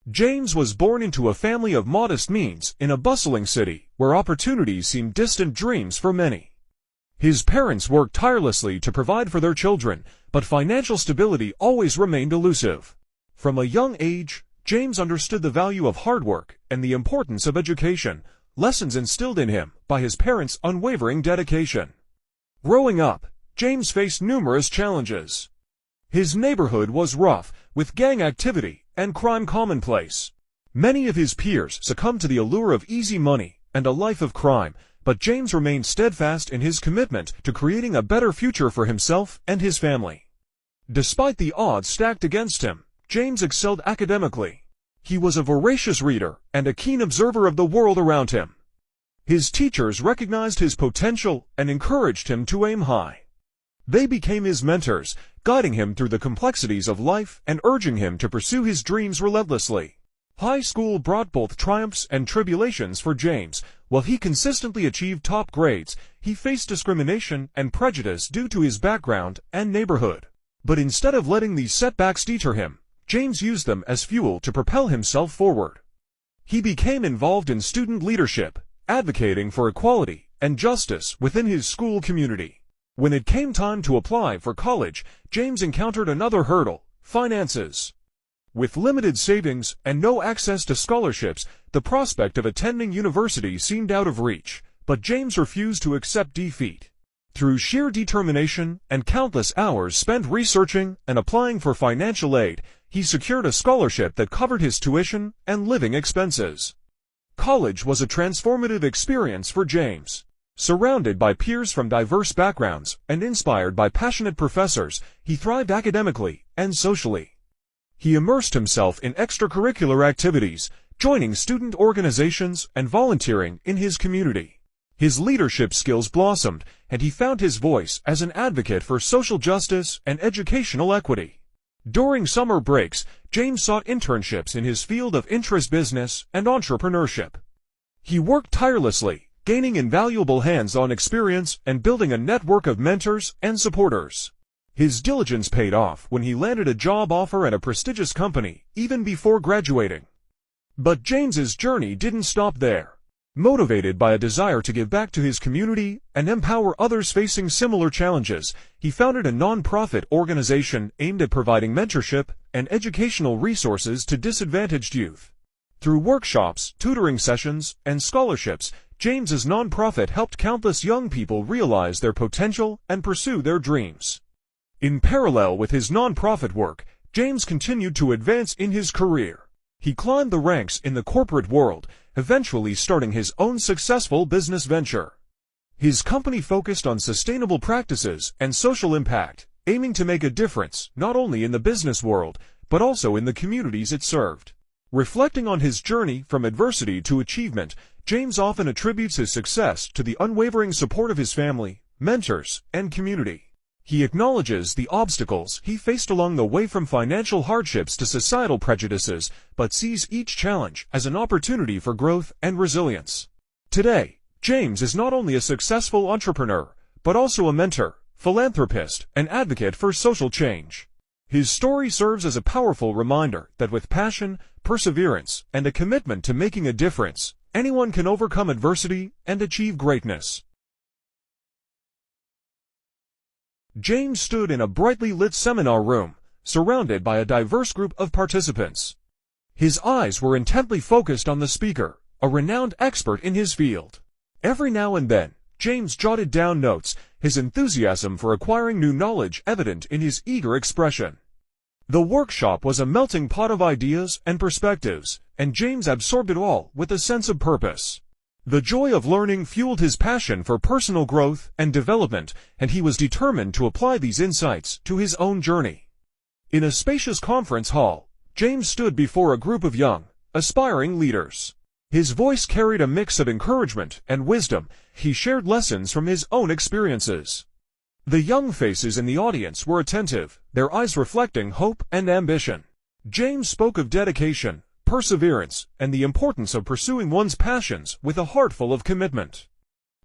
James was born into a family of modest means in a bustling city where opportunities seemed distant dreams for many. His parents worked tirelessly to provide for their children, but financial stability always remained elusive. From a young age, James understood the value of hard work and the importance of education, lessons instilled in him by his parents' unwavering dedication. Growing up, James faced numerous challenges. His neighborhood was rough, with gang activity and crime commonplace. Many of his peers succumbed to the allure of easy money and a life of crime, but James remained steadfast in his commitment to creating a better future for himself and his family. Despite the odds stacked against him, James excelled academically. He was a voracious reader and a keen observer of the world around him. His teachers recognized his potential and encouraged him to aim high. They became his mentors, guiding him through the complexities of life and urging him to pursue his dreams relentlessly. High school brought both triumphs and tribulations for James. While he consistently achieved top grades, he faced discrimination and prejudice due to his background and neighborhood. But instead of letting these setbacks deter him, James used them as fuel to propel himself forward. He became involved in student leadership, advocating for equality and justice within his school community. When it came time to apply for college, James encountered another hurdle: finances. With limited savings and no access to scholarships, the prospect of attending university seemed out of reach, but James refused to accept defeat. Through sheer determination and countless hours spent researching and applying for financial aid, he secured a scholarship that covered his tuition and living expenses. College was a transformative experience for James. Surrounded by peers from diverse backgrounds and inspired by passionate professors, he thrived academically and socially. He immersed himself in extracurricular activities, joining student organizations and volunteering in his community. His leadership skills blossomed, and he found his voice as an advocate for social justice and educational equity. During summer breaks, James sought internships in his field of interest: business and entrepreneurship. He worked tirelessly, gaining invaluable hands-on experience and building a network of mentors and supporters. His diligence paid off when he landed a job offer at a prestigious company, even before graduating. But James's journey didn't stop there. Motivated by a desire to give back to his community and empower others facing similar challenges, he founded a non-profit organization aimed at providing mentorship and educational resources to disadvantaged youth. Through workshops, tutoring sessions, and scholarships, James's nonprofit helped countless young people realize their potential and pursue their dreams. In parallel with his nonprofit work, James continued to advance in his career. He climbed the ranks in the corporate world, eventually starting his own successful business venture. His company focused on sustainable practices and social impact, aiming to make a difference not only in the business world, but also in the communities it served. Reflecting on his journey from adversity to achievement, James often attributes his success to the unwavering support of his family, mentors, and community. He acknowledges the obstacles he faced along the way, from financial hardships to societal prejudices, but sees each challenge as an opportunity for growth and resilience. Today, James is not only a successful entrepreneur, but also a mentor, philanthropist, and advocate for social change. His story serves as a powerful reminder that with passion, perseverance, and a commitment to making a difference, anyone can overcome adversity and achieve greatness. James stood in a brightly lit seminar room, surrounded by a diverse group of participants. His eyes were intently focused on the speaker, a renowned expert in his field. Every now and then, James jotted down notes, his enthusiasm for acquiring new knowledge evident in his eager expression. The workshop was a melting pot of ideas and perspectives, and James absorbed it all with a sense of purpose. The joy of learning fueled his passion for personal growth and development, and he was determined to apply these insights to his own journey. In a spacious conference hall, James stood before a group of young, aspiring leaders. His voice carried a mix of encouragement and wisdom. He shared lessons from his own experiences. The young faces in the audience were attentive, their eyes reflecting hope and ambition. James spoke of dedication, perseverance, and the importance of pursuing one's passions with a heart full of commitment.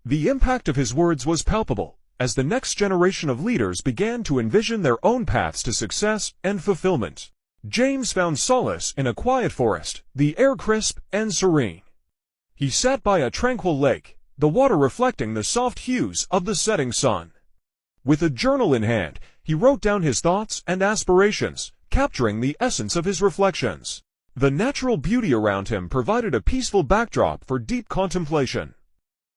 The impact of his words was palpable, as the next generation of leaders began to envision their own paths to success and fulfillment. James found solace in a quiet forest, the air crisp and serene. He sat by a tranquil lake, the water reflecting the soft hues of the setting sun. With a journal in hand, he wrote down his thoughts and aspirations, capturing the essence of his reflections. The natural beauty around him provided a peaceful backdrop for deep contemplation.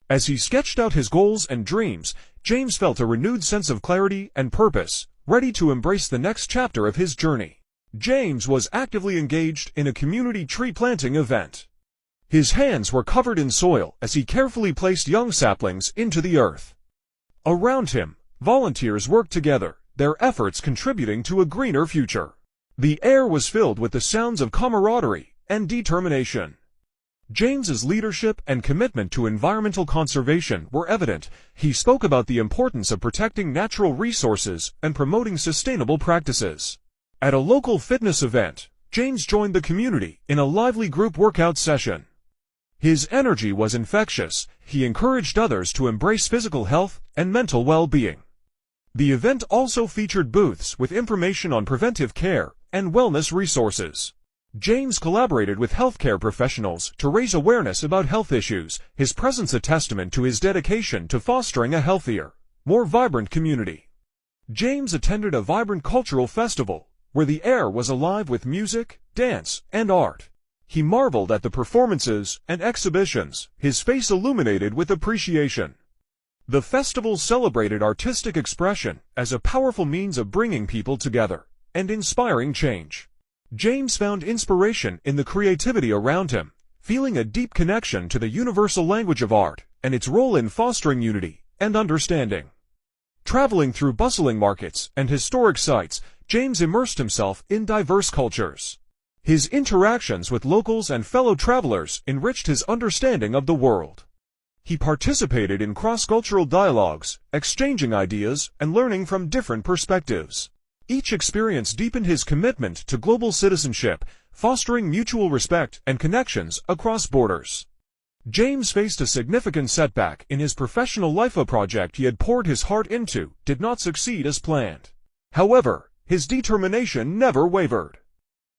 As he sketched out his goals and dreams, James felt a renewed sense of clarity and purpose, ready to embrace the next chapter of his journey. James was actively engaged in a community tree planting event. His hands were covered in soil as he carefully placed young saplings into the earth. Around him, volunteers worked together, their efforts contributing to a greener future. The air was filled with the sounds of camaraderie and determination. James's leadership and commitment to environmental conservation were evident. He spoke about the importance of protecting natural resources and promoting sustainable practices. At a local fitness event, James joined the community in a lively group workout session. His energy was infectious. He encouraged others to embrace physical health and mental well-being. The event also featured booths with information on preventive care and wellness resources. James collaborated with healthcare professionals to raise awareness about health issues, his presence a testament to his dedication to fostering a healthier, more vibrant community. James attended a vibrant cultural festival, where the air was alive with music, dance, and art. He marveled at the performances and exhibitions, his face illuminated with appreciation. The festival celebrated artistic expression as a powerful means of bringing people together and inspiring change. James found inspiration in the creativity around him, feeling a deep connection to the universal language of art and its role in fostering unity and understanding. Traveling through bustling markets and historic sites, James immersed himself in diverse cultures. His interactions with locals and fellow travelers enriched his understanding of the world. He participated in cross-cultural dialogues, exchanging ideas and learning from different perspectives. Each experience deepened his commitment to global citizenship, fostering mutual respect and connections across borders. James faced a significant setback in his professional life. A project he had poured his heart into did not succeed as planned. However, his determination never wavered.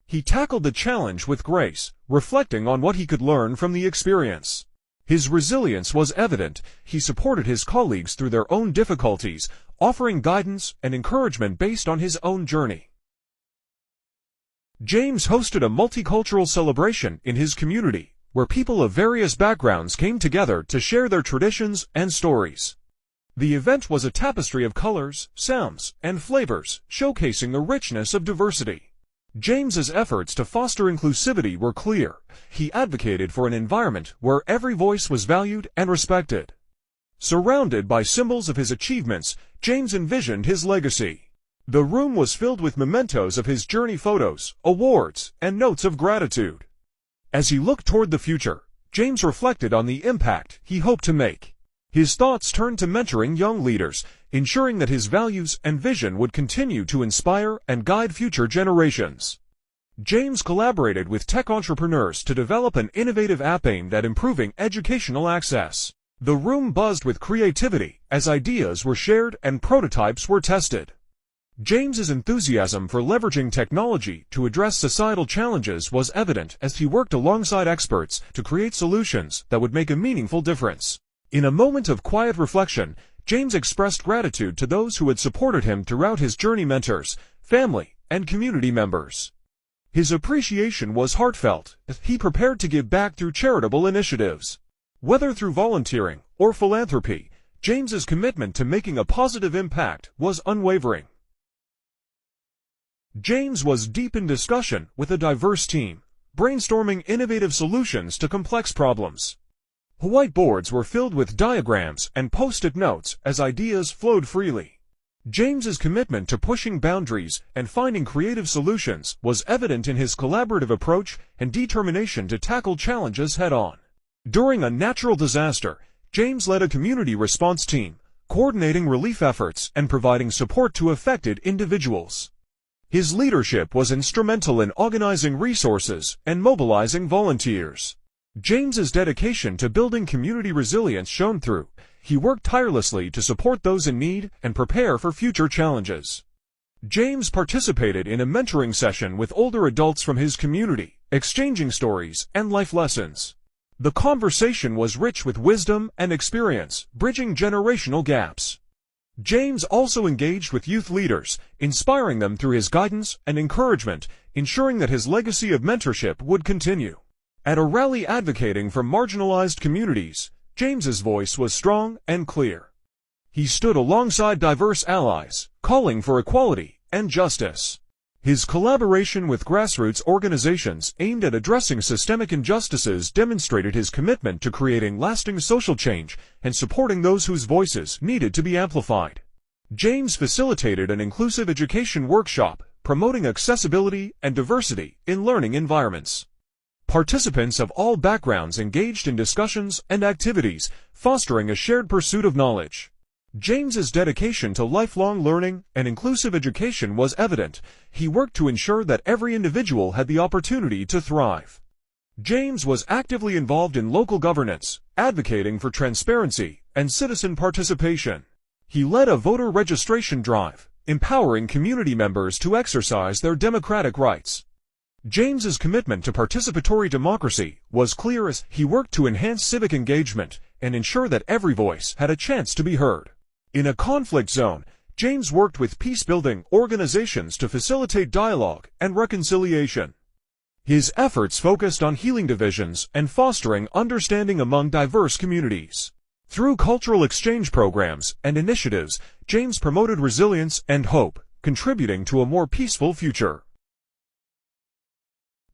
He tackled the challenge with grace, reflecting on what he could learn from the experience. His resilience was evident. He supported his colleagues through their own difficulties, offering guidance and encouragement based on his own journey. James hosted a multicultural celebration in his community, where people of various backgrounds came together to share their traditions and stories. The event was a tapestry of colors, sounds, and flavors, showcasing the richness of diversity. James's efforts to foster inclusivity were clear. He advocated for an environment where every voice was valued and respected. Surrounded by symbols of his achievements, James envisioned his legacy. The room was filled with mementos of his journey, photos, awards, and notes of gratitude. As he looked toward the future, James reflected on the impact he hoped to make. His thoughts turned to mentoring young leaders, ensuring that his values and vision would continue to inspire and guide future generations. James collaborated with tech entrepreneurs to develop an innovative app aimed at improving educational access. The room buzzed with creativity as ideas were shared and prototypes were tested. James's enthusiasm for leveraging technology to address societal challenges was evident as he worked alongside experts to create solutions that would make a meaningful difference. In a moment of quiet reflection, James expressed gratitude to those who had supported him throughout his journey: mentors, family, and community members. His appreciation was heartfelt as he prepared to give back through charitable initiatives. Whether through volunteering or philanthropy, James's commitment to making a positive impact was unwavering. James was deep in discussion with a diverse team, brainstorming innovative solutions to complex problems. Whiteboards were filled with diagrams and post-it notes as ideas flowed freely. James's commitment to pushing boundaries and finding creative solutions was evident in his collaborative approach and determination to tackle challenges head-on. During a natural disaster, James led a community response team, coordinating relief efforts and providing support to affected individuals. His leadership was instrumental in organizing resources and mobilizing volunteers. James's dedication to building community resilience shone through. He worked tirelessly to support those in need and prepare for future challenges. James participated in a mentoring session with older adults from his community, exchanging stories and life lessons. The conversation was rich with wisdom and experience, bridging generational gaps. James also engaged with youth leaders, inspiring them through his guidance and encouragement, ensuring that his legacy of mentorship would continue. At a rally advocating for marginalized communities, James's voice was strong and clear. He stood alongside diverse allies, calling for equality and justice. His collaboration with grassroots organizations aimed at addressing systemic injustices demonstrated his commitment to creating lasting social change and supporting those whose voices needed to be amplified. James facilitated an inclusive education workshop, promoting accessibility and diversity in learning environments. Participants of all backgrounds engaged in discussions and activities, fostering a shared pursuit of knowledge. James's dedication to lifelong learning and inclusive education was evident. He worked to ensure that every individual had the opportunity to thrive. James was actively involved in local governance, advocating for transparency and citizen participation. He led a voter registration drive, empowering community members to exercise their democratic rights. James's commitment to participatory democracy was clear as he worked to enhance civic engagement and ensure that every voice had a chance to be heard. In a conflict zone, James worked with peace-building organizations to facilitate dialogue and reconciliation. His efforts focused on healing divisions and fostering understanding among diverse communities. Through cultural exchange programs and initiatives, James promoted resilience and hope, contributing to a more peaceful future.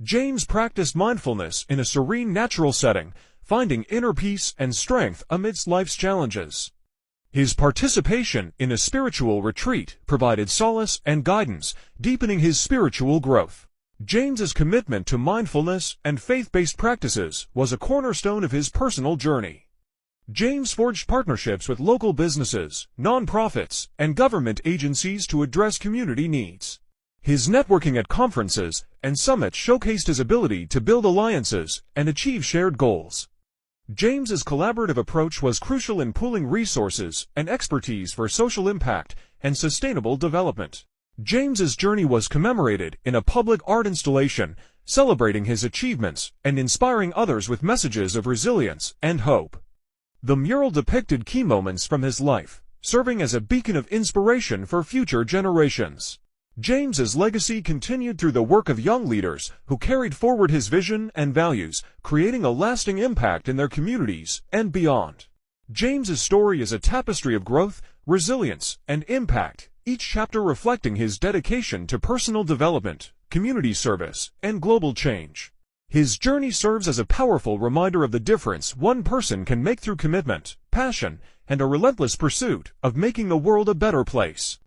James practiced mindfulness in a serene natural setting, finding inner peace and strength amidst life's challenges. His participation in a spiritual retreat provided solace and guidance, deepening his spiritual growth. James's commitment to mindfulness and faith-based practices was a cornerstone of his personal journey. James forged partnerships with local businesses, nonprofits, and government agencies to address community needs. His networking at conferences and summits showcased his ability to build alliances and achieve shared goals. James's collaborative approach was crucial in pooling resources and expertise for social impact and sustainable development. James's journey was commemorated in a public art installation, celebrating his achievements and inspiring others with messages of resilience and hope. The mural depicted key moments from his life, serving as a beacon of inspiration for future generations. James's legacy continued through the work of young leaders who carried forward his vision and values, creating a lasting impact in their communities and beyond. James's story is a tapestry of growth, resilience, and impact, each chapter reflecting his dedication to personal development, community service, and global change. His journey serves as a powerful reminder of the difference one person can make through commitment, passion, and a relentless pursuit of making the world a better place.